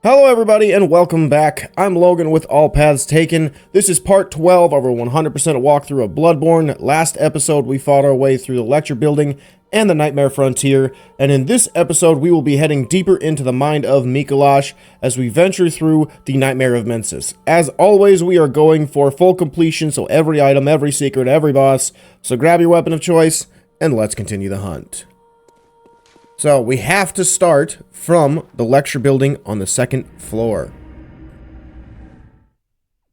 Hello everybody and welcome back. I'm Logan with All Paths Taken. This is part 12 of our 100% walkthrough of Bloodborne. Last episode we fought our way through the lecture building and the Nightmare Frontier, and in this episode we will be heading deeper into the mind of Micolash as we venture through the Nightmare of Mensis. As always, we are going for full completion, so every item, every secret, every boss. So grab your weapon of choice and let's continue the hunt. So we have to start from the lecture building on the second floor.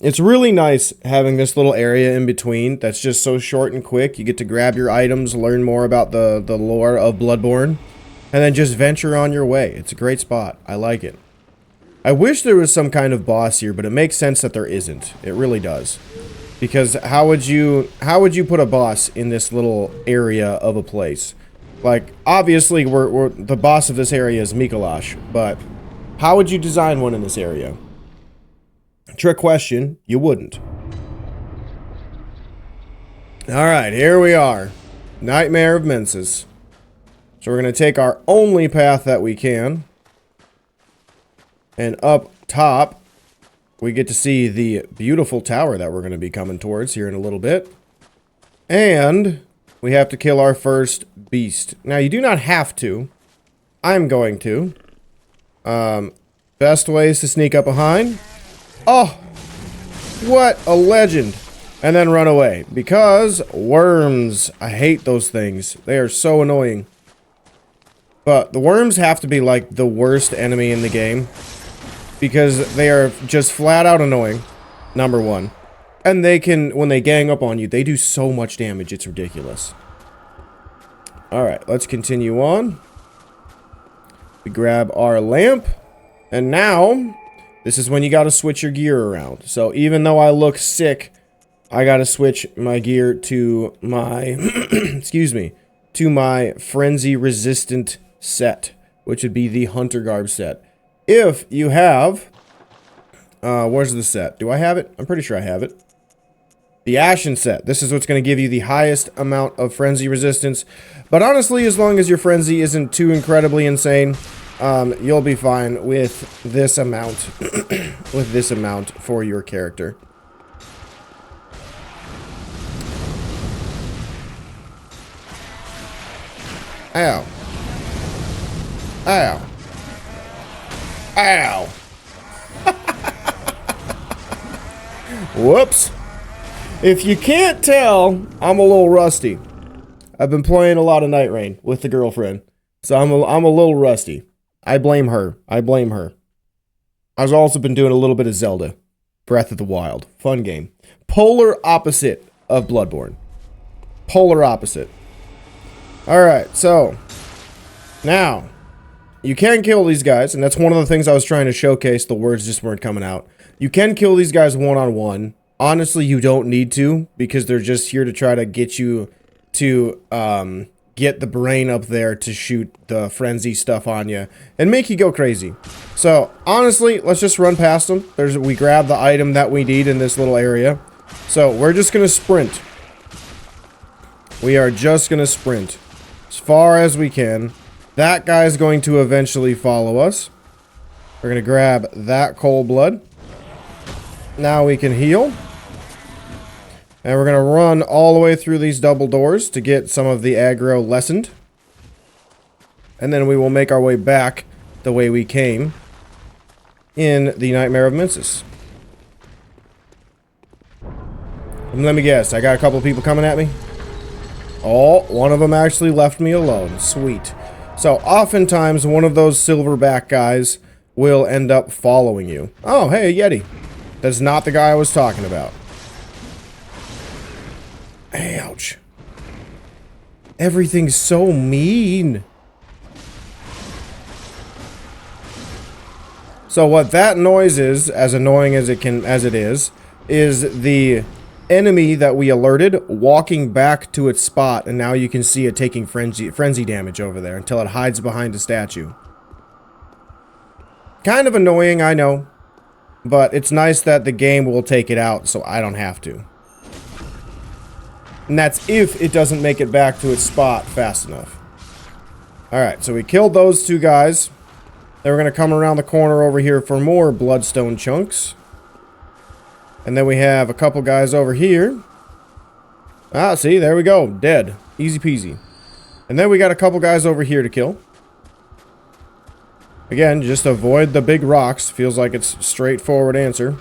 It's really nice having this little area in between that's just so short and quick. You get to grab your items, learn more about the lore of Bloodborne, and then just venture on your way. It's a great spot. I like it. I wish there was some kind of boss here, but it makes sense that there isn't. It really does. Because how would you put a boss in this little area of a place? Like, obviously, we're the boss of this area is Micolash, but how would you design one in this area? Trick question, you wouldn't. Alright, here we are. Nightmare of Mensis. So we're going to take our only path that we can. And up top, we get to see the beautiful tower that we're going to be coming towards here in a little bit. And we have to kill our first beast. Now, you do not have to. I'm going to. Best way is to sneak up behind. Oh! What a legend! And then run away. Because worms. I hate those things. They are so annoying. But the worms have to be like the worst enemy in the game. Because they are just flat out annoying. Number one. And they can, when they gang up on you, they do so much damage, it's ridiculous. Alright, let's continue on. We grab our lamp. And now, this is when you gotta switch your gear around. So even though I look sick, I gotta switch my gear to my, excuse me, to my frenzy-resistant set, which would be the Hunter Garb set. If you have, where's the set? Do I have it? I'm pretty sure I have it. The Ashen set. This is what's going to give you the highest amount of frenzy resistance. But honestly, as long as your frenzy isn't too incredibly insane, you'll be fine with this amount, for your character. Ow. Ow. Ow. Whoops. If you can't tell, I'm a little rusty. I've been playing a lot of Night Rain with the girlfriend, so I'm a little rusty. I blame her. I blame her. I've also been doing a little bit of Zelda. Breath of the Wild. Fun game. Polar opposite of Bloodborne. Polar opposite. Alright, so now you can kill these guys, and that's one of the things I was trying to showcase. The words just weren't coming out. You can kill these guys one-on-one. Honestly, you don't need to, because they're just here to try to get you to get the brain up there to shoot the frenzy stuff on you and make you go crazy. So, honestly, let's just run past them. We grab the item that we need in this little area. So, we're just going to sprint. We are just going to sprint as far as we can. That guy's going to eventually follow us. We're going to grab that cold blood. Now we can heal. And we're going to run all the way through these double doors to get some of the aggro lessened. And then we will make our way back the way we came in the Nightmare of Mensis. And let me guess, I got a couple of people coming at me. Oh, one of them actually left me alone. Sweet. So, oftentimes, one of those silverback guys will end up following you. Oh, hey, a Yeti. That's not the guy I was talking about. Ouch. Everything's so mean. So what that noise is, as annoying as it is the enemy that we alerted walking back to its spot, and now you can see it taking frenzy damage over there until it hides behind a statue. Kind of annoying, I know. But it's nice that the game will take it out, so I don't have to. And that's if it doesn't make it back to its spot fast enough. Alright, so we killed those two guys. Then we're going to come around the corner over here for more bloodstone chunks. And then we have a couple guys over here. Ah, see, there we go. Dead. Easy peasy. And then we got a couple guys over here to kill. Again, just avoid the big rocks. Feels like it's a straightforward answer.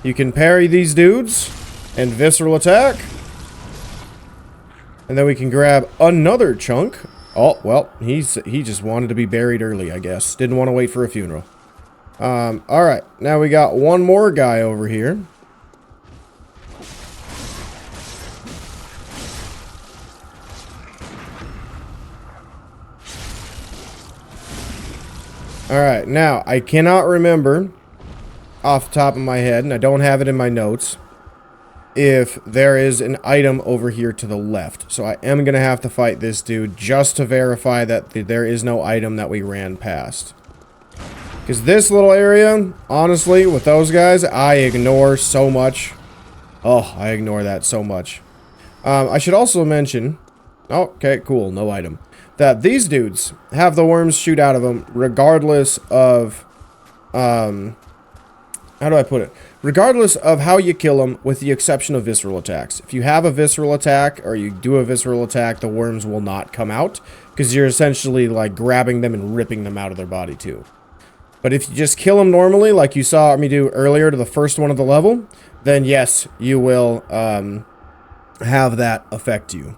You can parry these dudes and visceral attack. And then we can grab another chunk. Oh, well, he just wanted to be buried early, I guess. Didn't want to wait for a funeral. Alright. Now we got one more guy over here. Alright, now, I cannot remember off the top of my head, and I don't have it in my notes, if there is an item over here to the left. So I am going to have to fight this dude just to verify that there is no item that we ran past. Because this little area, honestly, with those guys, I ignore so much. Oh, I ignore that so much. I should also mention... Okay, cool, no item. That these dudes have the worms shoot out of them regardless of... how do I put it? Regardless of how you kill them, with the exception of visceral attacks. If you have a visceral attack, or you do a visceral attack, the worms will not come out. Because you're essentially, like, grabbing them and ripping them out of their body, too. But if you just kill them normally, like you saw me do earlier to the first one of the level, then yes, you will have that affect you.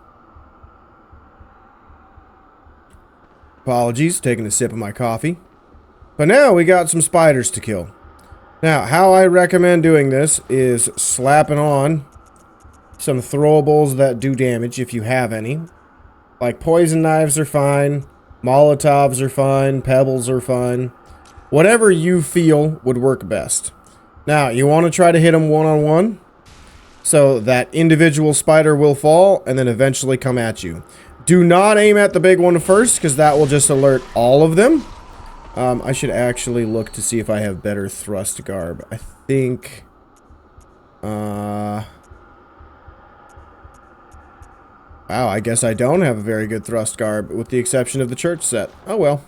Apologies, taking a sip of my coffee. But now we got some spiders to kill. Now, how I recommend doing this is slapping on some throwables that do damage, if you have any. Like poison knives are fine, Molotovs are fine, pebbles are fine. Whatever you feel would work best. Now, you want to try to hit them one-on-one, so that individual spider will fall and then eventually come at you. Do not aim at the big one first, because that will just alert all of them. I should actually look to see if I have better thrust garb. I think... Wow, I guess I don't have a very good thrust garb, with the exception of the church set. Oh well.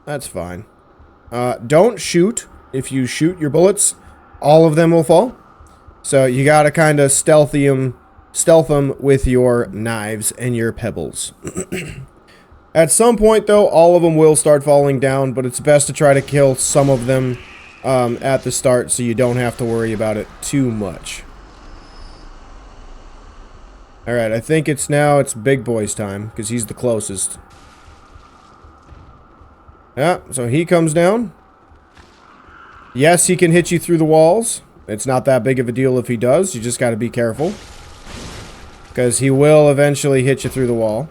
That's fine. Don't shoot. If you shoot your bullets, all of them will fall. So you gotta kind of stealth them with your knives and your pebbles. At some point, though, all of them will start falling down, but it's best to try to kill some of them at the start so you don't have to worry about it too much. Alright, I think it's Big Boy's time, because he's the closest. Yeah, so he comes down. Yes, he can hit you through the walls. It's not that big of a deal if he does. You just got to be careful. Because he will eventually hit you through the wall.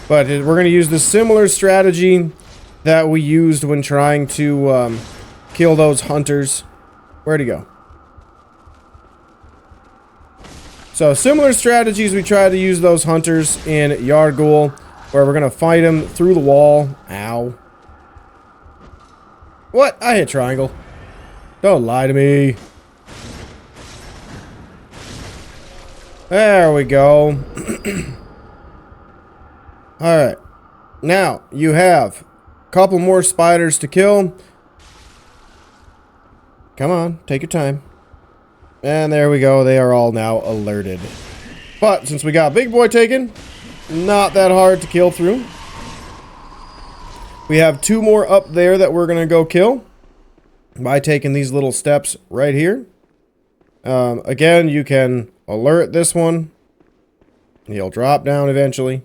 But we're going to use the similar strategy that we used when trying to kill those hunters. Where'd he go? So, similar strategies we tried to use those hunters in Yargul, where we're going to fight him through the wall. Ow. What? I hit triangle. Don't lie to me. There we go. Alright. Now, you have a couple more spiders to kill. Come on, take your time. And there we go. They are all now alerted. But, since we got Big Boy taken, not that hard to kill through. We have two more up there that we're going to go kill by taking these little steps right here. Again, you can alert this one. He'll drop down eventually.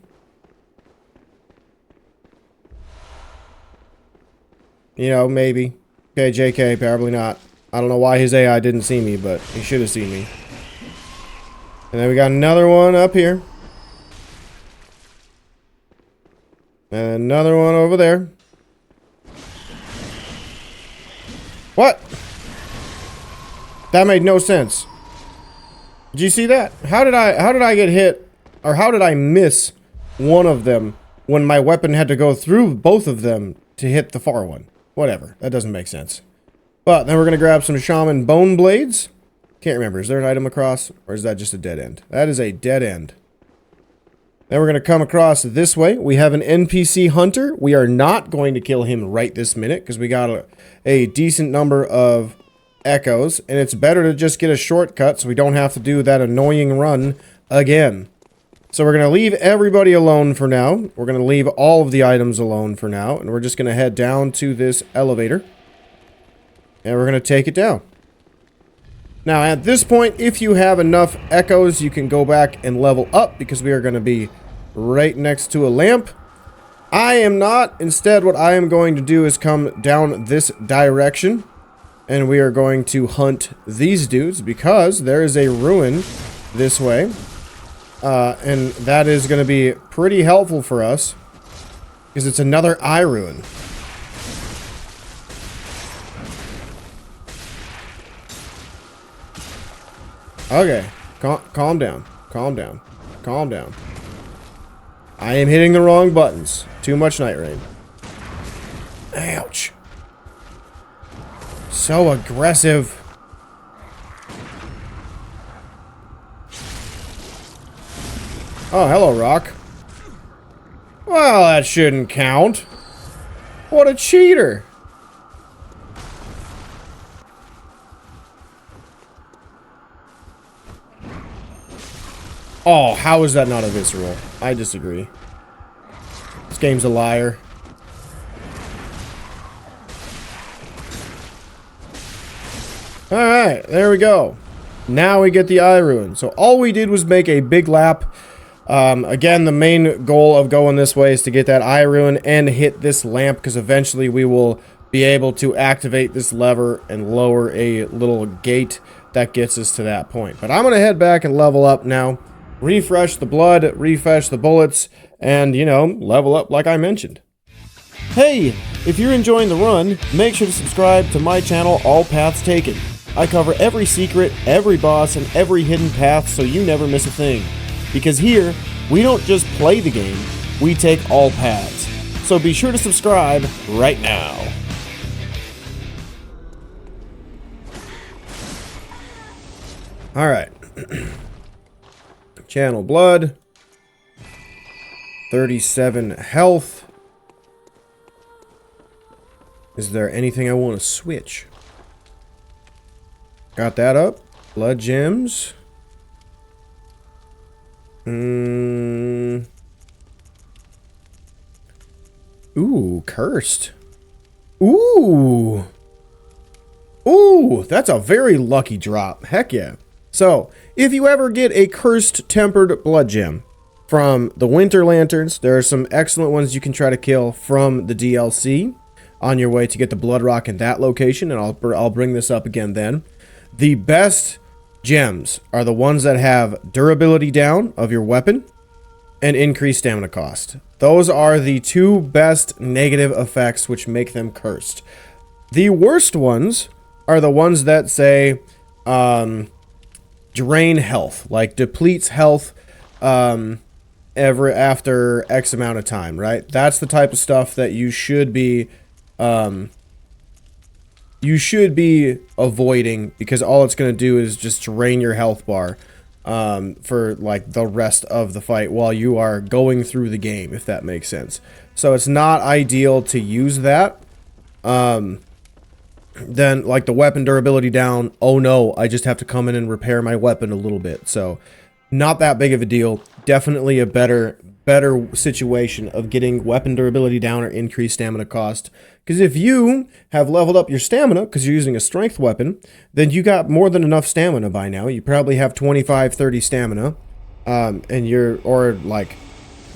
You know, maybe. Okay, JK, probably not. I don't know why his AI didn't see me, but he should have seen me. And then we got another one up here. And another one over there. What? That made no sense. Did you see that? How did I get hit, or how did I miss one of them when my weapon had to go through both of them to hit the far one? Whatever. That doesn't make sense. But then we're going to grab some shaman bone blades. Can't remember. Is there an item across? Or is that just a dead end? That is a dead end. Then we're going to come across this way. We have an NPC hunter. We are not going to kill him right this minute because we got a decent number of echoes. And it's better to just get a shortcut so we don't have to do that annoying run again. So we're going to leave everybody alone for now. We're going to leave all of the items alone for now. And we're just going to head down to this elevator. And we're going to take it down. Now, at this point, if you have enough echoes, you can go back and level up because we are going to be right next to a lamp. I am not. Instead, what I am going to do is come down this direction, and we are going to hunt these dudes because there is a ruin this way, and that is going to be pretty helpful for us because it's another eye ruin. Okay, calm down, calm down, calm down. I am hitting the wrong buttons. Too much night rain. Ouch. So aggressive. Oh, hello, rock. Well, that shouldn't count. What a cheater. Oh, how is that not a visceral? I disagree. This game's a liar. Alright, there we go. Now we get the eye ruin. So all we did was make a big lap. Again, the main goal of going this way is to get that eye ruin and hit this lamp, because eventually we will be able to activate this lever and lower a little gate that gets us to that point. But I'm going to head back and level up now. Refresh the blood, refresh the bullets, and, you know, level up like I mentioned. Hey, if you're enjoying the run, make sure to subscribe to my channel, All Paths Taken. I cover every secret, every boss, and every hidden path so you never miss a thing. Because here, we don't just play the game, we take all paths. So be sure to subscribe right now. Alright. Channel blood. 37 health. Is there anything I want to switch? Got that up. Blood gems. Ooh, cursed. Ooh. Ooh, that's a very lucky drop. Heck yeah. So, if you ever get a cursed tempered blood gem from the Winter Lanterns, there are some excellent ones you can try to kill from the DLC on your way to get the blood rock in that location, and I'll bring this up again then. The best gems are the ones that have durability down of your weapon and increased stamina cost. Those are the two best negative effects which make them cursed. The worst ones are the ones that say drain health, like depletes health after X amount of time, right? That's the type of stuff that you should be avoiding, because all it's going to do is just drain your health bar for like the rest of the fight while you are going through the game, if that makes sense. So it's not ideal to use that. Then like the weapon durability down, oh no, I just have to come in and repair my weapon a little bit. So not that big of a deal. Definitely a better situation of getting weapon durability down or increased stamina cost. Because if you have leveled up your stamina because you're using a strength weapon, then you got more than enough stamina by now. You probably have 25-30 stamina,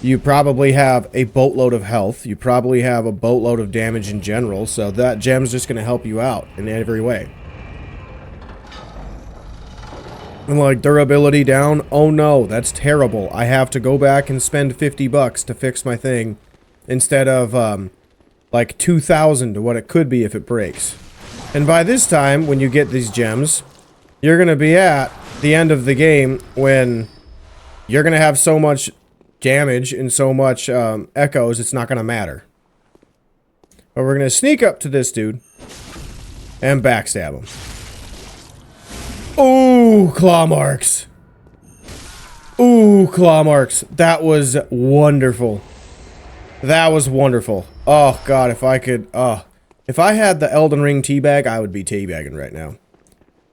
you probably have a boatload of health. You probably have a boatload of damage in general. So that gem's just going to help you out in every way. And like durability down, oh no, that's terrible. I have to go back and spend 50 bucks to fix my thing instead of like 2,000 to what it could be if it breaks. And by this time, when you get these gems, you're going to be at the end of the game when you're going to have so much damage and so much echoes, it's not going to matter. But we're going to sneak up to this dude and backstab him. Ooh, claw marks. Ooh, claw marks. That was wonderful. That was wonderful. Oh, God, if I could... if I had the Elden Ring teabag, I would be teabagging right now.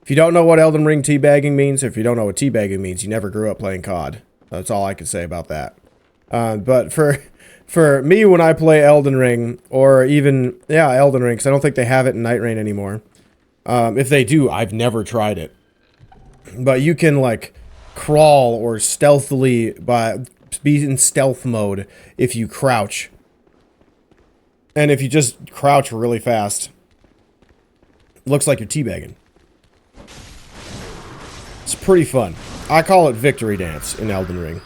If you don't know what Elden Ring teabagging means, if you don't know what teabagging means, you never grew up playing COD. That's all I can say about that. But for me, when I play Elden Ring, or even... Yeah, Elden Ring, because I don't think they have it in Night Rain anymore. If they do, I've never tried it. But you can, like... crawl or stealthily be in stealth mode if you crouch. And if you just crouch really fast, looks like you're teabagging. It's pretty fun. I call it victory dance in Elden Ring.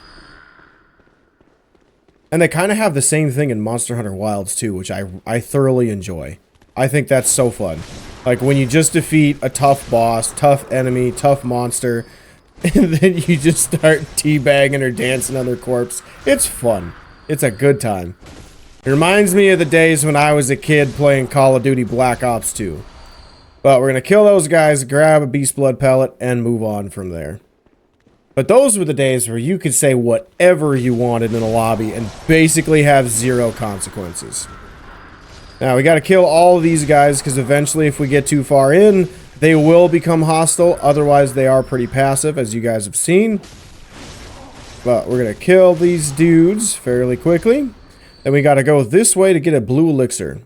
And they kind of have the same thing in Monster Hunter Wilds too, which I thoroughly enjoy. I think that's so fun. Like when you just defeat a tough boss, tough enemy, tough monster, and then you just start teabagging or dancing on their corpse. It's fun. It's a good time. It reminds me of the days when I was a kid playing Call of Duty Black Ops 2. But we're going to kill those guys, grab a beast blood pellet, and move on from there. But those were the days where you could say whatever you wanted in a lobby and basically have zero consequences. Now, we got to kill all of these guys because eventually if we get too far in... they will become hostile, otherwise they are pretty passive, as you guys have seen. But we're going to kill these dudes fairly quickly. Then we got to go this way to get a blue elixir.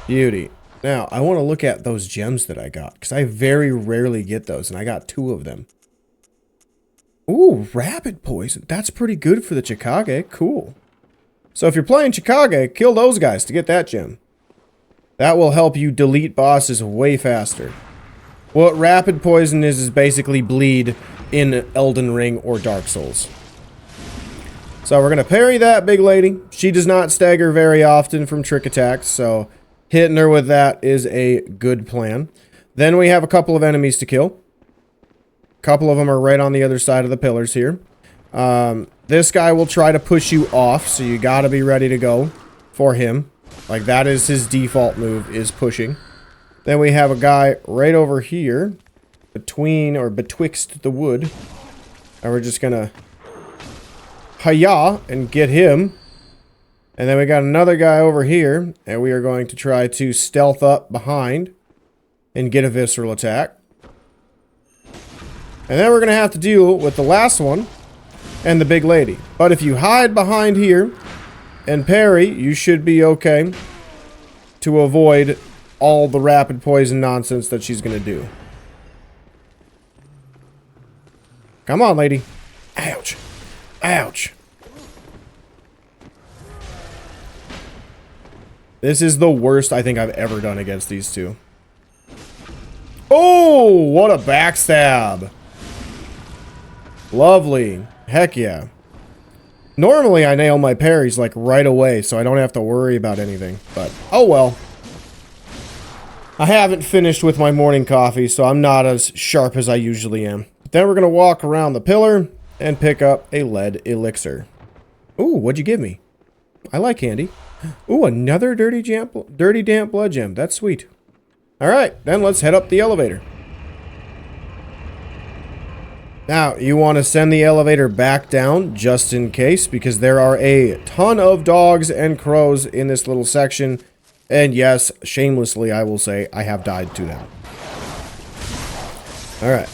Beauty. Now, I want to look at those gems that I got, because I very rarely get those, and I got 2 of them. Ooh, rapid poison. That's pretty good for the Chikage. Cool. So if you're playing Chikage, kill those guys to get that gem. That will help you delete bosses way faster. What rapid poison is basically bleed in Elden Ring or Dark Souls. So we're going to parry that big lady. She does not stagger very often from trick attacks, so hitting her with that is a good plan. Then we have a couple of enemies to kill. A couple of them are right on the other side of the pillars here. This guy will try to push you off, so you got to be ready to go for him. Like, that is his default move, is pushing. Then we have a guy right over here, between or betwixt the wood. And we're just gonna hi-ya and get him. And then we got another guy over here, and we are going to try to stealth up behind and get a visceral attack. And then we're gonna have to deal with the last one and the big lady. But if you hide behind here and parry, you should be okay to avoid all the rapid poison nonsense that she's gonna do. Come on, lady. Ouch. Ouch. This is the worst I think I've ever done against these two. Oh, what a backstab. Lovely. Heck yeah. Normally, I nail my parries, like, right away, so I don't have to worry about anything. But, oh well. I haven't finished with my morning coffee, so I'm not as sharp as I usually am. But then we're going to walk around the pillar and pick up a lead elixir. Ooh, what'd you give me? I like candy. Ooh, another dirty damp blood gem. That's sweet. Alright, then let's head up the elevator. Now, you want to send the elevator back down just in case, because there are a ton of dogs and crows in this little section. And yes, shamelessly, I will say, I have died to them. Alright.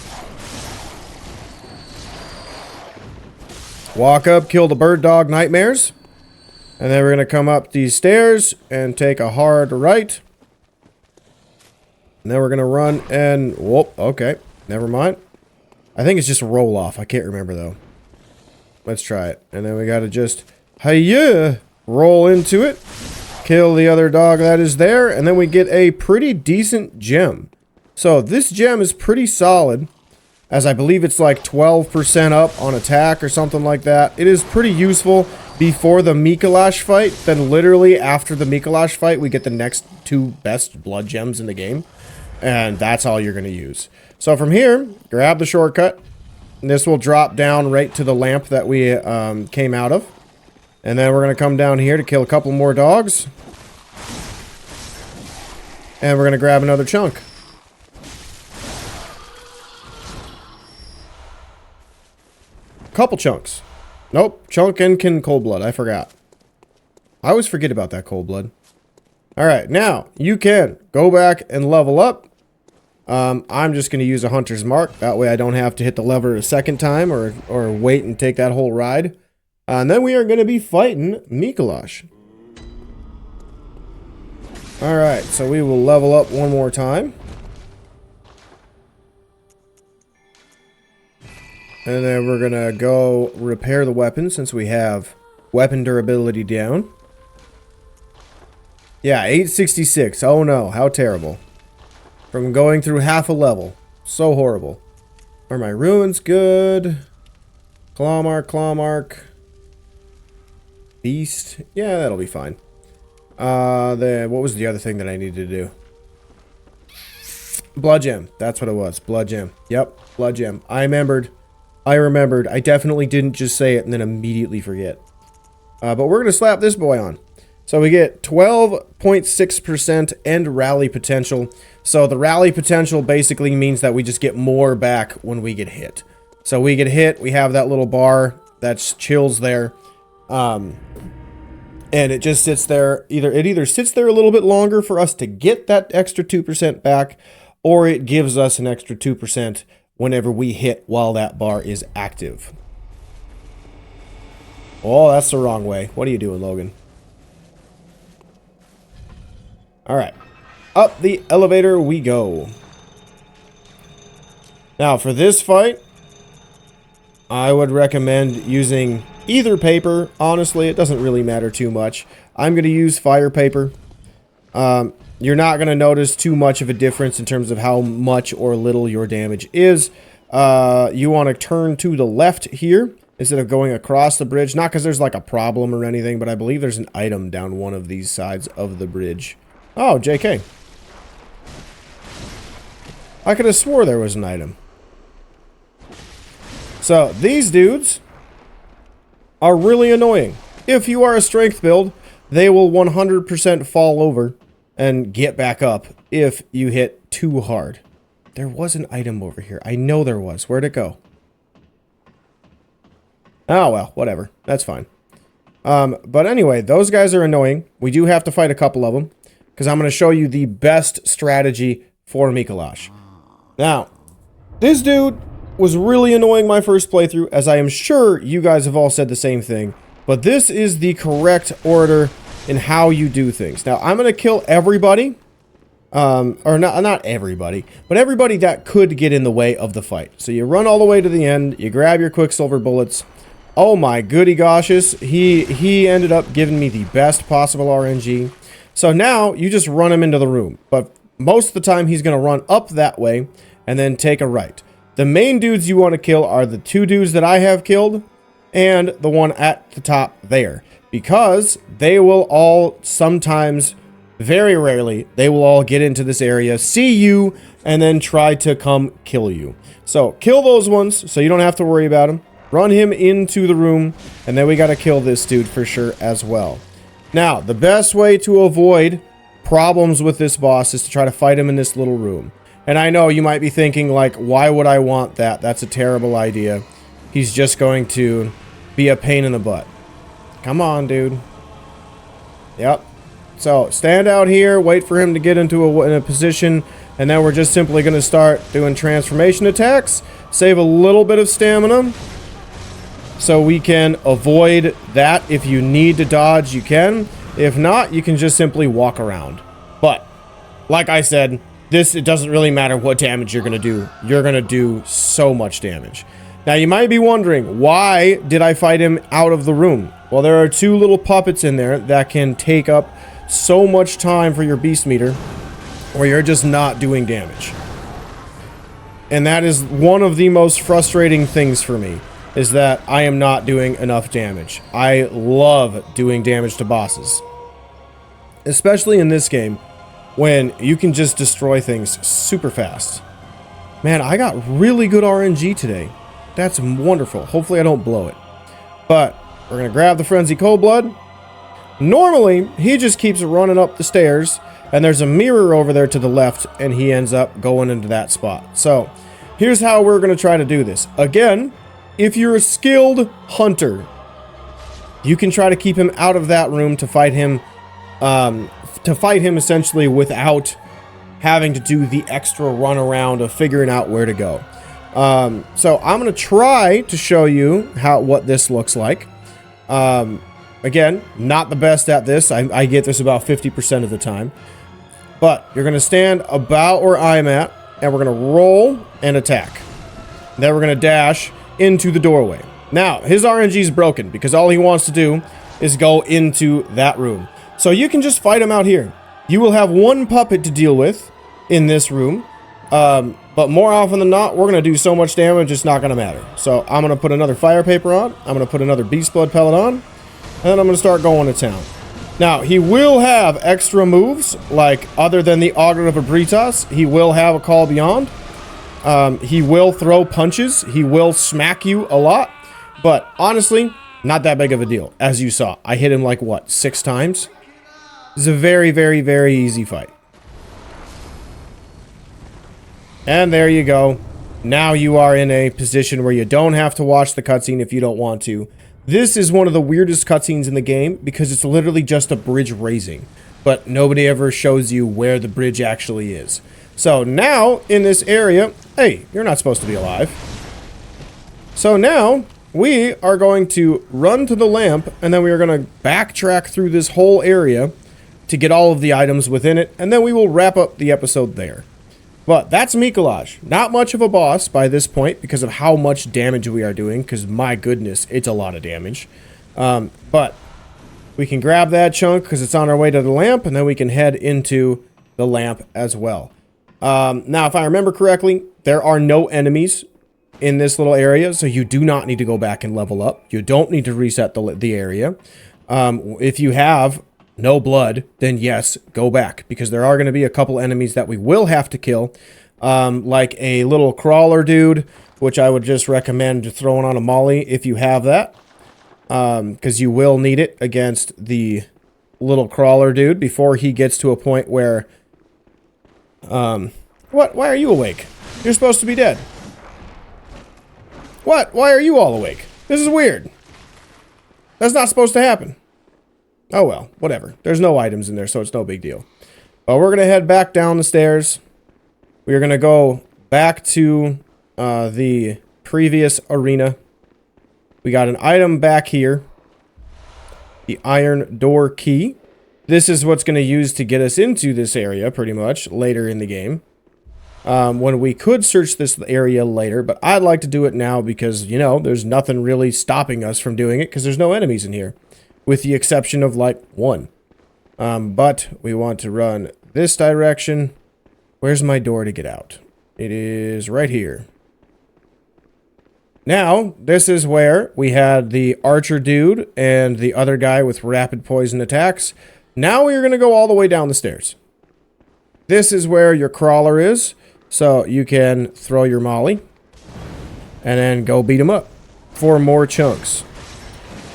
Walk up, kill the bird dog nightmares. And then we're going to come up these stairs and take a hard right. And then we're going to run and... whoop, okay. Never mind. I think it's just a roll off. I can't remember though. Let's try it. And then we got to just... hi-ya! Roll into it. Kill the other dog that is there. And then we get a pretty decent gem. So this gem is pretty solid. As I believe it's like 12% up on attack or something like that. It is pretty useful before the Micolash fight. Then literally after the Micolash fight, we get the next 2 best blood gems in the game. And that's all you're going to use. So from here, grab the shortcut. And this will drop down right to the lamp that we came out of. And then we're going to come down here to kill a couple more dogs. And we're going to grab another chunk. couple chunks. Nope, chunk and cold blood. I forgot. I always forget about that cold blood. Alright, now, you can go back and level up. I'm just going to use a hunter's mark. That way I don't have to hit the lever a second time or wait and take that whole ride. And then we are going to be fighting Micolash. Alright, so we will level up one more time. And then we're going to go repair the weapon since we have weapon durability down. Yeah, 866. Oh no, how terrible. From going through half a level. So horrible. Are my ruins good? Claw mark, claw mark. Beast. Yeah, that'll be fine. Then what was the other thing that I needed to do? Blood gem. That's what it was. Blood gem. Yep, blood gem. I remembered. I definitely didn't just say it and then immediately forget. But we're going to slap this boy on. So we get 12.6% and rally potential. So the rally potential basically means that we just get more back when we get hit. So we get hit, we have that little bar that's chills there. And it just sits there. It either sits there a little bit longer for us to get that extra 2% back, or it gives us an extra 2% whenever we hit while that bar is active. Oh, that's the wrong way. What are you doing, Logan? Alright. Up the elevator we go. Now, for this fight, I would recommend using either paper. Honestly, it doesn't really matter too much. I'm going to use fire paper. You're not going to notice too much of a difference in terms of how much or little your damage is. You want to turn to the left here instead of going across the bridge. Not because there's like a problem or anything, but I believe there's an item down one of these sides of the bridge. Oh, JK. I could have swore there was an item. So, these dudes are really annoying. If you are a strength build, they will 100% fall over and get back up if you hit too hard. There was an item over here. I know there was. Where'd it go? Oh, well, whatever. That's fine. But anyway, those guys are annoying. We do have to fight a couple of them, because I'm going to show you the best strategy for Micolash. Now, this dude was really annoying my first playthrough, as I am sure you guys have all said the same thing. But this is the correct order in how you do things. Now, I'm going to kill everybody. Or not everybody, but everybody that could get in the way of the fight. So you run all the way to the end, you grab your Quicksilver bullets. Oh my goody goshus, he ended up giving me the best possible RNG. So now you just run him into the room, but most of the time he's going to run up that way and then take a right. The main dudes you want to kill are the two dudes that I have killed and the one at the top there, because they will all sometimes, very rarely, they will all get into this area, see you, and then try to come kill you. So kill those ones so you don't have to worry about him. Run him into the room, and then we got to kill this dude for sure as well. Now, the best way to avoid problems with this boss is to try to fight him in this little room. And I know you might be thinking, like, why would I want that? That's a terrible idea. He's just going to be a pain in the butt. Come on, dude. Yep. So, stand out here, wait for him to get into a position, and then we're just simply going to start doing transformation attacks. Save a little bit of stamina, so we can avoid that. If you need to dodge, you can. If not, you can just simply walk around. But, like I said, it doesn't really matter what damage you're going to do. You're going to do so much damage. Now, you might be wondering, why did I fight him out of the room? Well, there are two little puppets in there that can take up so much time for your beast meter where you're just not doing damage. And that is one of the most frustrating things for me, is that I am not doing enough damage. I love doing damage to bosses, especially in this game when you can just destroy things super fast. Man, I got really good RNG today. That's wonderful. Hopefully I don't blow it. But we're going to grab the Frenzy Cold Blood. Normally, he just keeps running up the stairs, and there's a mirror over there to the left, and he ends up going into that spot. So, here's how we're going to try to do this. Again, if you're a skilled hunter, you can try to keep him out of that room to fight him essentially without having to do the extra run around of figuring out where to go. So I'm going to try to show you what this looks like. Again, not the best at this. I get this about 50% of the time. But you're going to stand about where I'm at, and we're going to roll and attack. Then we're going to dash into the doorway. Now, his RNG is broken because all he wants to do is go into that room. So you can just fight him out here. You will have one puppet to deal with in this room. But more often than not, we're going to do so much damage, it's not going to matter. So I'm going to put another fire paper on. I'm going to put another beast blood pellet on. And then I'm going to start going to town. Now, he will have extra moves, like other than the Augur of Abritas, he will have a Call Beyond. He will throw punches. He will smack you a lot. But honestly, not that big of a deal. As you saw, I hit him like, what, 6 times? It's a very, very, very easy fight. And there you go. Now you are in a position where you don't have to watch the cutscene if you don't want to. This is one of the weirdest cutscenes in the game because it's literally just a bridge raising. But nobody ever shows you where the bridge actually is. So now, in this area... Hey, you're not supposed to be alive. So now, we are going to run to the lamp, and then we are going to backtrack through this whole area to get all of the items within it, and then we will wrap up the episode there. But that's Micolash. Not much of a boss by this point because of how much damage we are doing, because my goodness, it's a lot of damage. But we can grab that chunk because it's on our way to the lamp, and then we can head into the lamp as well. Now, if I remember correctly, there are no enemies in this little area, so you do not need to go back and level up. You don't need to reset the area. If you have no blood, then yes, go back, because there are going to be a couple enemies that we will have to kill, like a little crawler dude, which I would just recommend throwing on a molly if you have that, because you will need it against the little crawler dude before he gets to a point where... What? Why are you awake? You're supposed to be dead. What? Why are you all awake? This is weird. That's not supposed to happen. Oh well, whatever. There's no items in there, so it's no big deal. But we're going to head back down the stairs. We're going to go back to the previous arena. We got an item back here. The iron door key. This is what's going to use to get us into this area, pretty much, later in the game. When we could search this area later, but I'd like to do it now because, you know, there's nothing really stopping us from doing it because there's no enemies in here. With the exception of, like, one. But we want to run this direction. Where's my door to get out? It is right here. Now, this is where we had the archer dude and the other guy with rapid poison attacks. Now we are going to go all the way down the stairs. This is where your crawler is. So you can throw your molly. And then go beat him up for more chunks.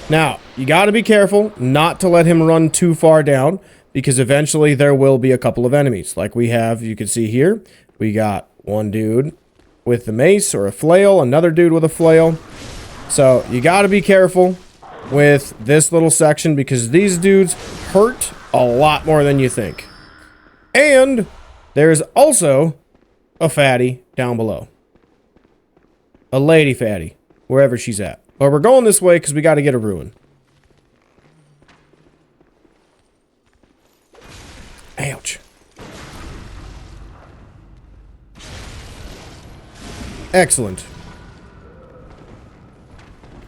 Now, you got to be careful not to let him run too far down, because eventually there will be a couple of enemies. Like we have, you can see here, we got one dude with the mace or a flail, another dude with a flail. So you got to be careful with this little section because these dudes hurt a lot more than you think. And there's also a fatty down below. A lady fatty, wherever she's at. But we're going this way because we got to get a ruin. Ouch. Excellent.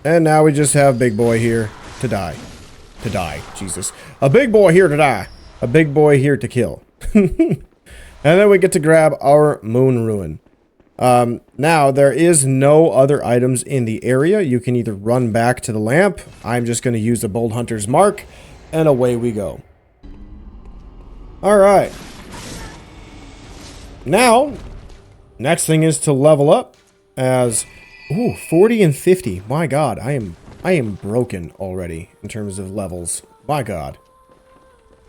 And now we just have Big Boy here to die. To die, Jesus. A big boy here to die. A big boy here to kill. And then we get to grab our moon ruin. Now, there is no other items in the area. You can either run back to the lamp. I'm just going to use the Bold Hunter's Mark. And away we go. Alright. Now, next thing is to level up as... Ooh, 40 and 50. My god, I am broken already in terms of levels. My god.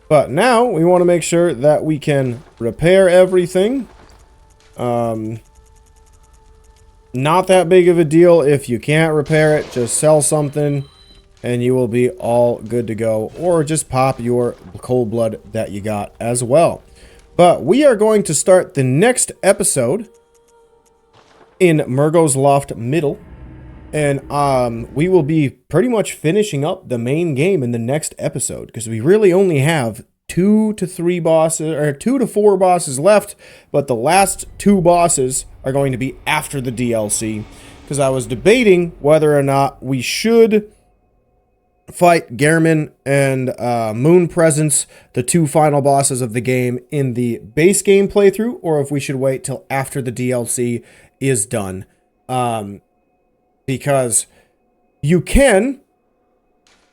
But now, we want to make sure that we can repair everything. Not that big of a deal. If you can't repair it, just sell something and you will be all good to go. Or just pop your cold blood that you got as well. But we are going to start the next episode in Murgo's Loft Middle. And we will be pretty much finishing up the main game in the next episode. Because we really only have 2 to 4 bosses left. But the last 2 bosses are going to be after the DLC. Because I was debating whether or not we should fight Gehrman and Moon Presence, the 2 final bosses of the game, in the base game playthrough, or if we should wait till after the DLC is done. Because you can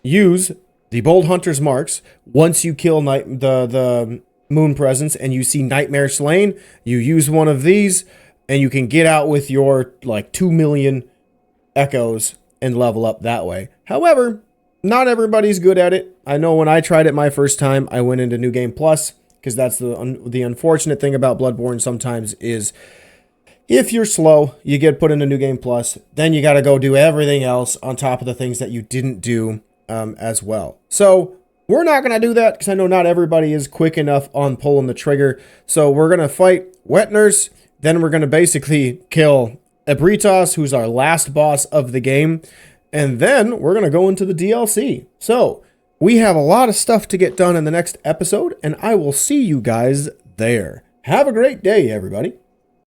use the Bold Hunter's Marks once you kill the Moon Presence and you see Nightmare slain. You use one of these and you can get out with your like 2 million echoes and level up that way. However, not everybody's good at it. I know when I tried it my first time, I went into New Game Plus, because that's the unfortunate thing about Bloodborne sometimes is if you're slow, you get put into New Game Plus, then you got to go do everything else on top of the things that you didn't do as well. So we're not going to do that because I know not everybody is quick enough on pulling the trigger. So we're going to fight Wet Nurse, then we're going to basically kill Ebritas, who's our last boss of the game. And then we're going to go into the DLC. So we have a lot of stuff to get done in the next episode, and I will see you guys there. Have a great day, everybody.